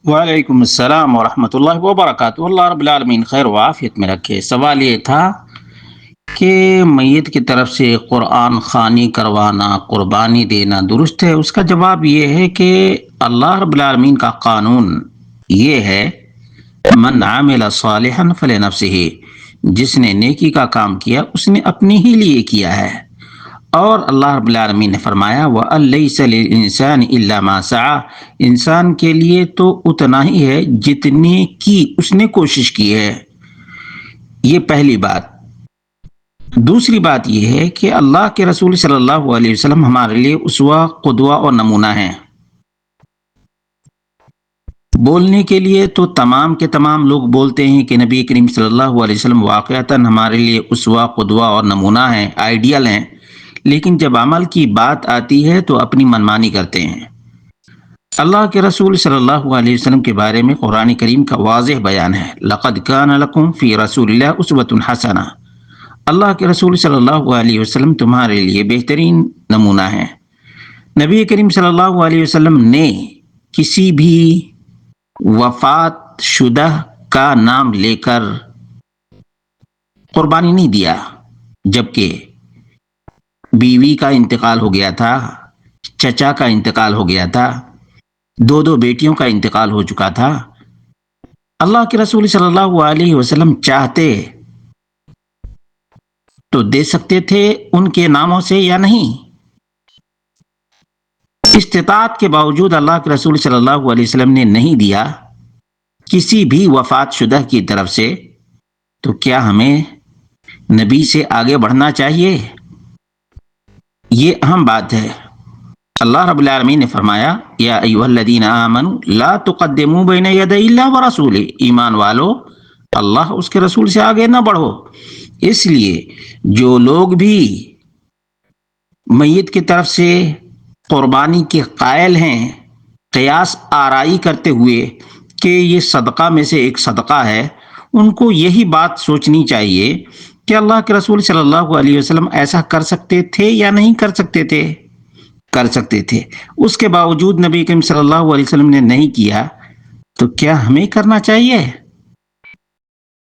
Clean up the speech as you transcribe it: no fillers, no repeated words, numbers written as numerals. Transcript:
وعلیکم السلام ورحمۃ اللہ وبرکاتہ۔ اللہ رب العالمین خیر و عافیت میں رکھے۔ سوال یہ تھا کہ میت کی طرف سے قرآن خوانی کروانا، قربانی دینا درست ہے؟ اس کا جواب یہ ہے کہ اللہ رب العالمین کا قانون یہ ہے، من عمل صالحا فلنفسہ، جس نے نیکی کا کام کیا اس نے اپنے ہی لیے کیا ہے۔ اور اللہ رب العالمین نے فرمایا وَأَن لَيْسَ لِلْإِنسَانِ إِلَّا مَا سَعَى، انسان کے لیے تو اتنا ہی ہے جتنی کی اس نے کوشش کی ہے۔ یہ پہلی بات۔ دوسری بات یہ ہے کہ اللہ کے رسول صلی اللہ علیہ وسلم ہمارے لیے اسوہ، قدوہ اور نمونہ ہیں۔ بولنے کے لیے تو تمام کے تمام لوگ بولتے ہیں کہ نبی کریم صلی اللہ علیہ وسلم واقعتاً ہمارے لیے اسوہ، قدوہ اور نمونہ ہیں، آئیڈیل ہیں، لیکن جب عمل کی بات آتی ہے تو اپنی منمانی کرتے ہیں۔ اللہ کے رسول صلی اللہ علیہ وسلم کے بارے میں قرآن کریم کا واضح بیان ہے، لَقَدْ كَانَ لَكُمْ فِي رَسُولِ اللَّهِ أُسْوَةٌ حَسَنَةٌ، اللہ کے رسول صلی اللہ علیہ وسلم تمہارے لیے بہترین نمونہ ہیں۔ نبی کریم صلی اللہ علیہ وسلم نے کسی بھی وفات شدہ کا نام لے کر قربانی نہیں دیا، جبکہ بیوی کا انتقال ہو گیا تھا، چچا کا انتقال ہو گیا تھا، دو بیٹیوں کا انتقال ہو چکا تھا۔ اللہ کے رسول صلی اللہ علیہ وسلم چاہتے تو دے سکتے تھے ان کے ناموں سے یا نہیں، استطاعت کے باوجود اللہ کے رسول صلی اللہ علیہ وسلم نے نہیں دیا کسی بھی وفات شدہ کی طرف سے۔ تو کیا ہمیں نبی سے آگے بڑھنا چاہیے؟ یہ اہم بات ہے۔ اللہ رب العالمین نے فرمایا یا ایھا الذین آمنوا لا تقدموا بین یدی اللہ ورسولہ، ایمان والو اللہ اس کے رسول سے آگے نہ بڑھو۔ اس لیے جو لوگ بھی میت کی طرف سے قربانی کے قائل ہیں، قیاس آرائی کرتے ہوئے کہ یہ صدقہ میں سے ایک صدقہ ہے، ان کو یہی بات سوچنی چاہیے کہ اللہ کے رسول صلی اللہ علیہ وسلم ایسا کر سکتے تھے یا نہیں کر سکتے تھے؟ کر سکتے تھے، اس کے باوجود نبی کریم صلی اللہ علیہ وسلم نے نہیں کیا، تو کیا ہمیں کرنا چاہیے؟